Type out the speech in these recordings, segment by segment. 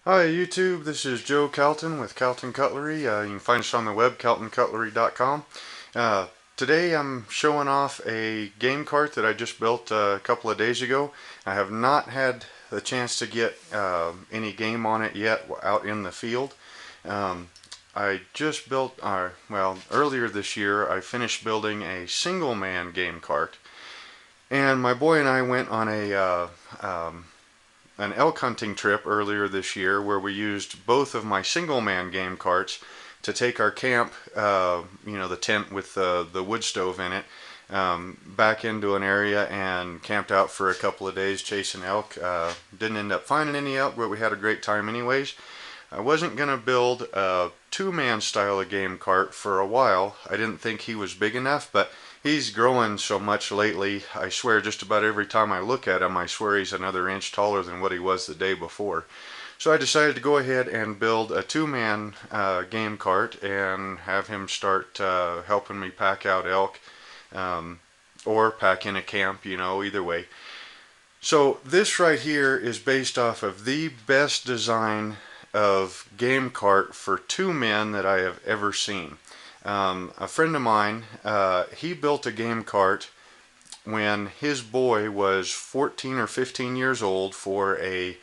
Hi YouTube, this is Joe Calton with Calton Cutlery. You can find us on the web, caltoncutlery.com. Uh, Today I'm showing off a game cart that I just built a couple of days ago. I have not had the chance to get any game on it yet out in the field. Um, I just built, well, earlier this year I finished building a single man game cart, and my boy and I went on an elk hunting trip earlier this year where we used both of my single man game carts to take our camp, the tent with the wood stove in it, back into an area and camped out for a couple of days chasing elk. Didn't end up finding any elk, but we had a great time anyways. I wasn't going to build a two-man style of game cart for a while. I didn't think he was big enough, but he's growing so much lately. I swear just about every time I look at him, I swear he's another inch taller than what he was the day before. So I decided to go ahead and build a two-man game cart and have him start helping me pack out elk, um, or pack in a camp, either way. So this right here is based off of the best design of game cart for two men that I have ever seen. A friend of mine, he built a game cart when his boy was 14 or 15 years old for a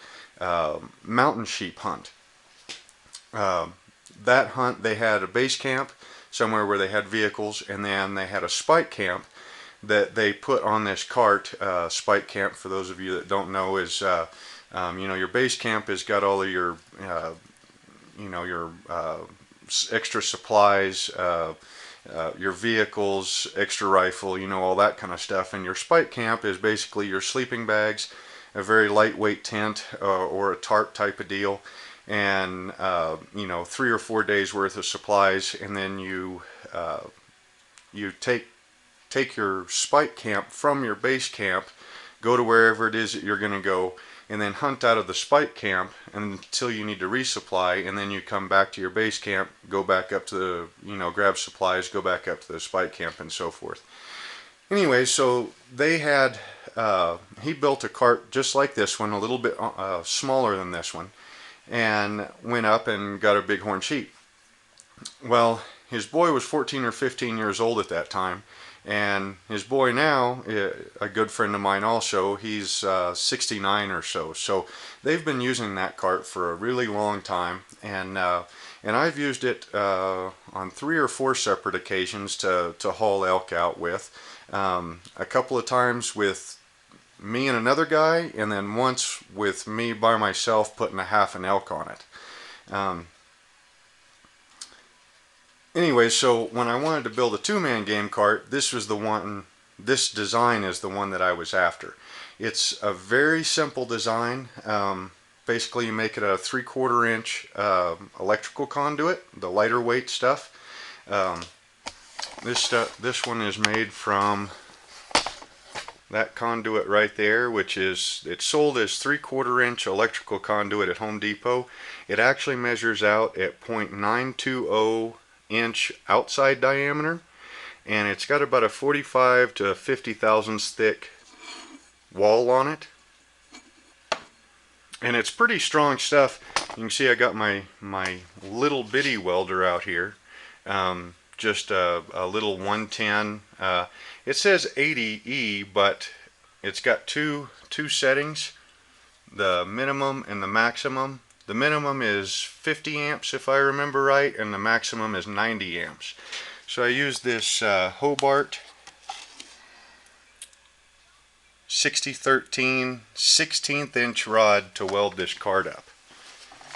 mountain sheep hunt. Uh, that hunt, they had a base camp somewhere where they had vehicles, and then they had a spike camp that they put on this cart. Spike camp, for those of you that don't know, is your base camp has got all of your your extra supplies, your vehicles, extra rifle, all that kind of stuff. And your spike camp is basically your sleeping bags, a very lightweight tent, or a tarp type of deal, and 3 or 4 days worth of supplies. And then you take your spike camp from your base camp, go to wherever it is that you're going to go, and then hunt out of the spike camp until you need to resupply, and then you come back to your base camp, go back up to the, grab supplies, go back up to the spike camp, and so forth. Anyway, so he built a cart just like this one, a little bit smaller than this one, and went up and got a bighorn sheep. Well, his boy was 14 or 15 years old at that time, and his boy now, a good friend of mine also, he's 69 or so. So they've been using that cart for a really long time, and I've used it on 3 or 4 separate occasions to haul elk out with. A couple of times with me and another guy, and then once with me by myself putting a half an elk on it. Um, Anyway, so when I wanted to build a two-man game cart, this design is the one that I was after. It's a very simple design. Basically, you make it a 3/4 inch electrical conduit, the lighter weight stuff. Um, this one is made from that conduit right there, it's sold as 3/4 inch electrical conduit at Home Depot. It actually measures out at 0.920 inch outside diameter, and it's got about a 45 to 50 thousandths thick wall on it, and it's pretty strong stuff. You can see I got my little bitty welder out here, just a little 110. It says 80E, but it's got two settings, the minimum and the maximum. The minimum is 50 amps if I remember right, and the maximum is 90 amps. So I use this Hobart 6013 16th inch rod to weld this cart up.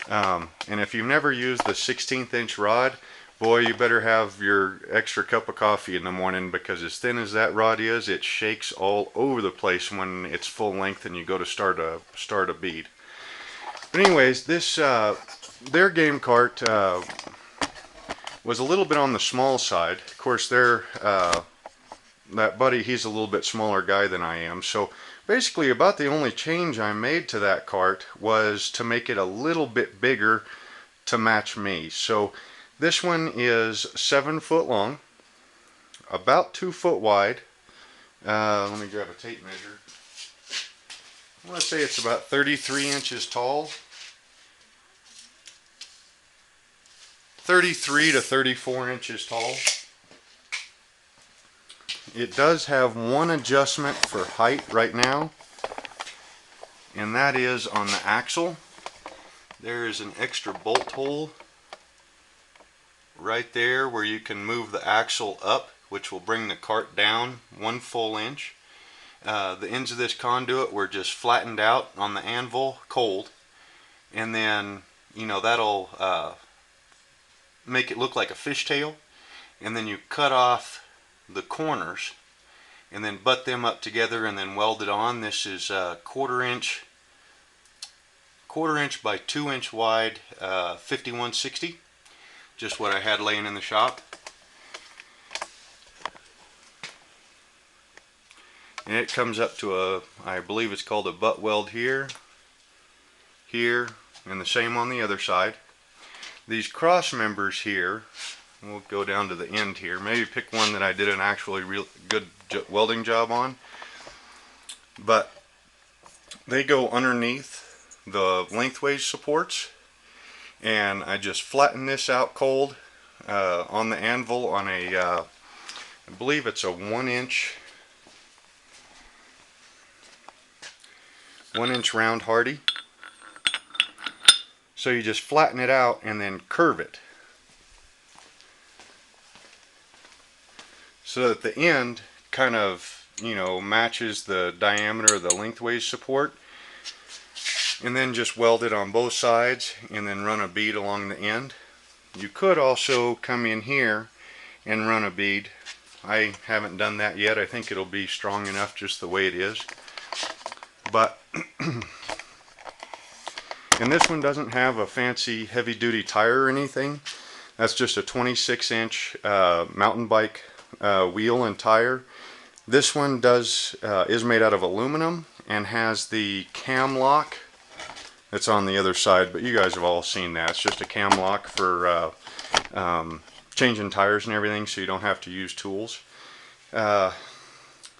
And if you've never used the 16th inch rod, boy, you better have your extra cup of coffee in the morning, because as thin as that rod is, it shakes all over the place when it's full length and you go to start a bead. But anyways, their game cart was a little bit on the small side. Of course, that buddy, he's a little bit smaller guy than I am. So basically, about the only change I made to that cart was to make it a little bit bigger to match me. So this one is 7 foot long, about 2 foot wide. Let me grab a tape measure. I want to say it's about 33 inches tall. 33 to 34 inches tall. It does have one adjustment for height right now, and that is on the axle. There is an extra bolt hole right there where you can move the axle up, which will bring the cart down 1 full inch. The ends of this conduit were just flattened out on the anvil cold, and then that'll make it look like a fishtail, and then you cut off the corners and then butt them up together and then weld it on. This is quarter inch by 2 inch wide 5160, just what I had laying in the shop. And it comes up to I believe it's called a butt weld here, and the same on the other side. These cross members here, we'll go down to the end here, maybe pick one that I did an actually real good welding job on, but they go underneath the lengthways supports, and I just flatten this out cold on the anvil on a I believe it's a 1 inch round hardy. So you just flatten it out and then curve it so that the end kind of matches the diameter of the lengthways support, and then just weld it on both sides and then run a bead along the end. You could also come in here and run a bead. I haven't done that yet. I think it'll be strong enough just the way it is, but and this one doesn't have a fancy heavy-duty tire or anything. That's just a 26-inch mountain bike wheel and tire. This one is made out of aluminum and has the cam lock that's on the other side, but you guys have all seen that. It's just a cam lock for changing tires and everything, so you don't have to use tools.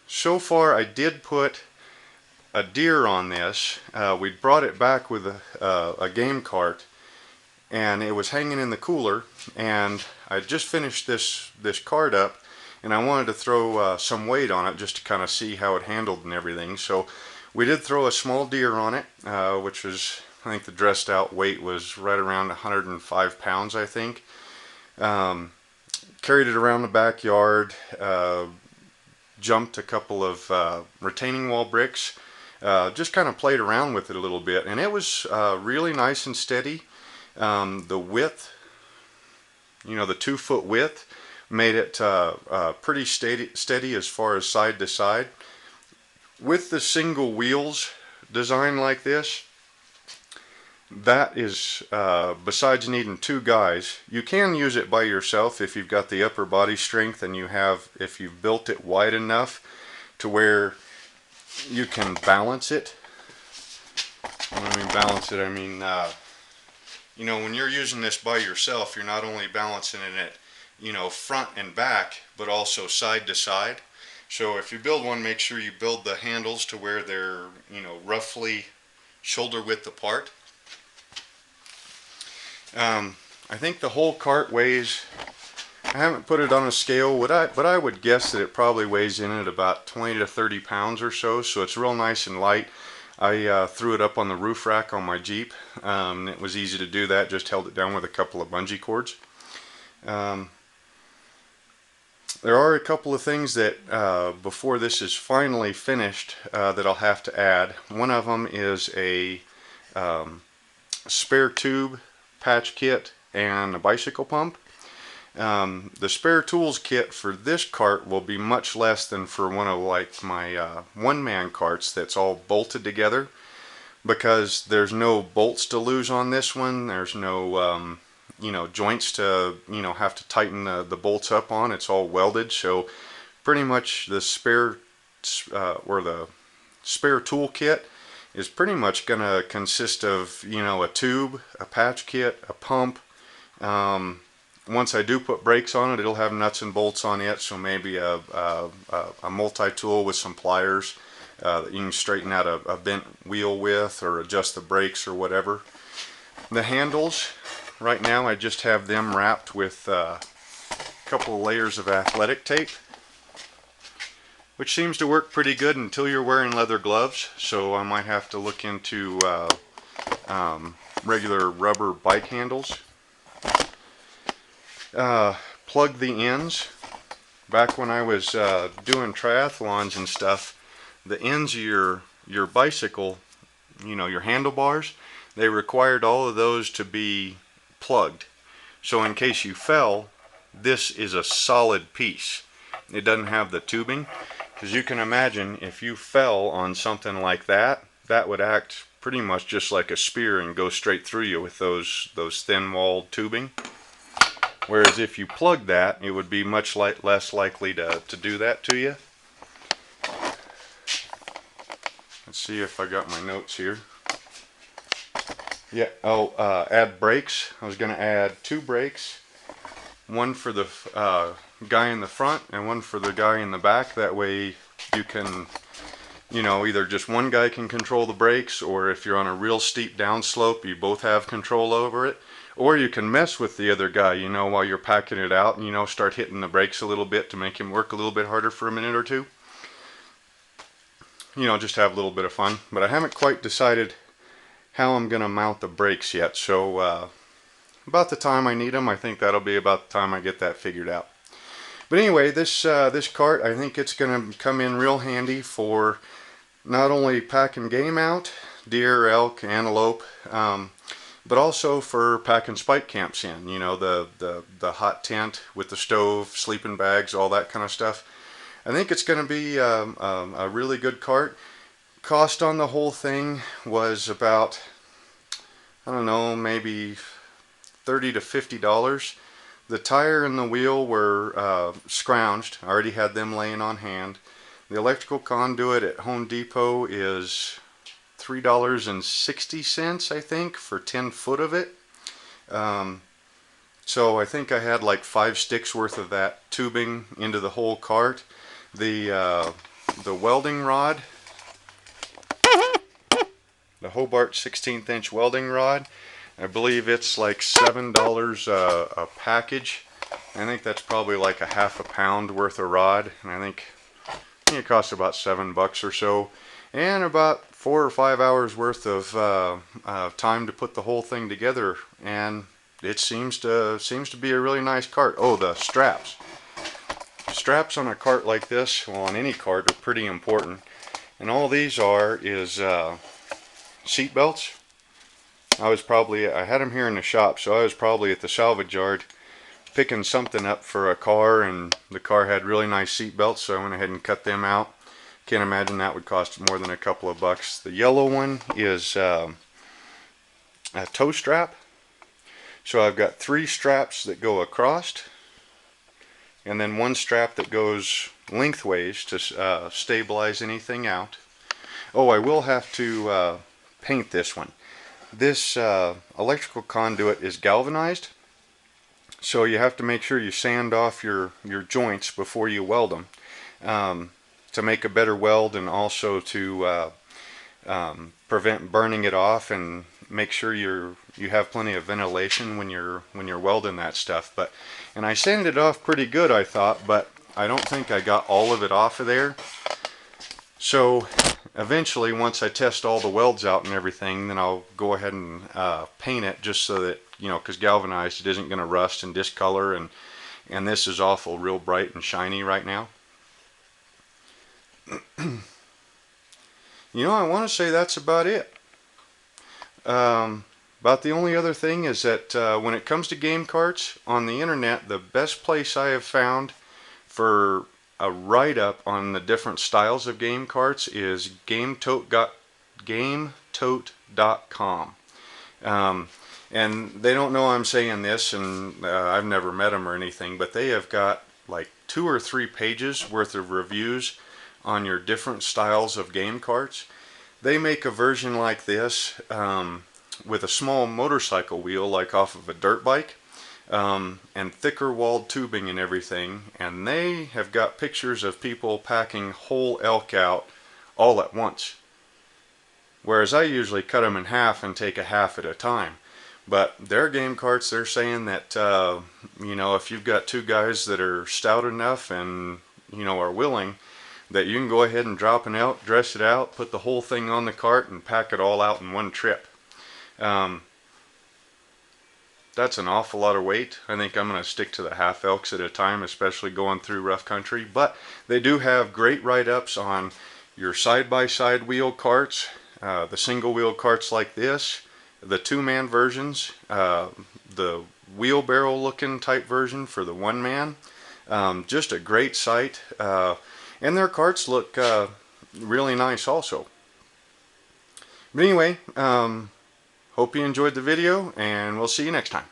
So far, I did put a deer on this. We brought it back with a game cart, and it was hanging in the cooler, and I just finished this cart up, and I wanted to throw some weight on it just to kind of see how it handled and everything. So we did throw a small deer on it, which was, I think the dressed out weight was right around 105 pounds, I think. Carried it around the backyard, jumped a couple of retaining wall bricks, just kind of played around with it a little bit, and it was really nice and steady. The width, the 2-foot width, made it pretty steady as far as side to side. With the single wheels design like this, that is, besides needing 2 guys, you can use it by yourself if you've got the upper body strength and if you've built it wide enough to where you can balance it. When I mean balance it, I mean, when you're using this by yourself, you're not only balancing it, front and back, but also side to side. So if you build one, make sure you build the handles to where they're, roughly shoulder width apart. I think the whole cart weighs, I haven't put it on a scale, but I would guess that it probably weighs in at about 20 to 30 pounds or so, so it's real nice and light. I threw it up on the roof rack on my Jeep. It was easy to do that, just held it down with a couple of bungee cords. There are a couple of things that before this is finally finished that I'll have to add. One of them is a spare tube patch kit and a bicycle pump. The spare tools kit for this cart will be much less than for one of my one-man carts that's all bolted together, because there's no bolts to lose on this one. There's no joints to have to tighten the bolts up on. It's all welded, so pretty much the spare the spare tool kit is pretty much going to consist of a tube, a patch kit, a pump. Once I do put brakes on it, it'll have nuts and bolts on it, so maybe a multi-tool with some pliers that you can straighten out a bent wheel with, or adjust the brakes or whatever. The handles, right now I just have them wrapped with a couple of layers of athletic tape, which seems to work pretty good until you're wearing leather gloves. So I might have to look into regular rubber bike handles. Plug the ends. Back when I was doing triathlons and stuff, the ends of your bicycle, you know, your handlebars, they required all of those to be plugged. So in case you fell, this is a solid piece. It doesn't have the tubing, because you can imagine if you fell on something like that, that would act pretty much just like a spear and go straight through you with those thin-walled tubing. Whereas if you plug that, it would be much less likely to do that to you. Let's see if I got my notes here. Yeah, add brakes. I was going to add 2 brakes. One for the guy in the front and one for the guy in the back. That way you can, you know, either just one guy can control the brakes, or if you're on a real steep downslope, you both have control over it. Or you can mess with the other guy, you know, while you're packing it out, and, you know, start hitting the brakes a little bit to make him work a little bit harder for a minute or two. You know, just have a little bit of fun. But I haven't quite decided how I'm going to mount the brakes yet. So about the time I need them, I think that'll be about the time I get that figured out. But anyway, this cart, I think it's going to come in real handy for not only packing game out, deer, elk, antelope, but also for packing spike camps in. You know, the hot tent with the stove, sleeping bags, all that kind of stuff. I think it's going to be a really good cart. Cost on the whole thing was about, I don't know, maybe $30 to $50. The tire and the wheel were scrounged. I already had them laying on hand. The electrical conduit at Home Depot is $3.60, I think, for 10 foot of it. So I think I had like 5 sticks worth of that tubing into the whole cart. The welding rod, the Hobart 16th inch welding rod, I believe it's like $7 a package. I think that's probably like a half a pound worth of rod, and I think it costs about $7 or so, and about 4 or 5 hours worth of time to put the whole thing together. And it seems to be a really nice cart. Oh, the straps. Straps on a cart like this, well, on any cart, are pretty important. And all these is seat belts. I had them here in the shop, so I was probably at the salvage yard picking something up for a car, and the car had really nice seat belts, so I went ahead and cut them out. Can't imagine that would cost more than a couple of bucks. The yellow one is a toe strap. So I've got 3 straps that go across, and then 1 strap that goes lengthways to stabilize anything out. Oh, I will have to paint this one. This electrical conduit is galvanized, so you have to make sure you sand off your joints before you weld them to make a better weld, and also to prevent burning it off, and make sure you have plenty of ventilation when you're welding that stuff. And I sanded it off pretty good, I thought, but I don't think I got all of it off of there. So eventually, once I test all the welds out and everything, then I'll go ahead and paint it, just so that, you know, because galvanized, it isn't going to rust and discolor, and this is awful real bright and shiny right now. You know, I want to say that's about it. About the only other thing is that when it comes to game carts on the internet, the best place I have found for a write-up on the different styles of game carts is GameTote.com. And they don't know I'm saying this, and I've never met them or anything, but they have got like 2 or 3 pages worth of reviews on your different styles of game carts. They make a version like this with a small motorcycle wheel, like off of a dirt bike, and thicker walled tubing and everything, and they have got pictures of people packing whole elk out all at once, whereas I usually cut them in half and take a half at a time. But their game carts, they're saying that you know, if you've got two guys that are stout enough and you know are willing, that you can go ahead and drop it out, dress it out, put the whole thing on the cart, and pack it all out in one trip. Um, that's an awful lot of weight. I think I'm going to stick to the half elks at a time, especially going through rough country. But they do have great write-ups on your side-by-side wheel carts, the single wheel carts like this, the two-man versions, the wheelbarrow looking type version for the one man. Just a great site. And their carts look really nice also. But anyway, hope you enjoyed the video, and we'll see you next time.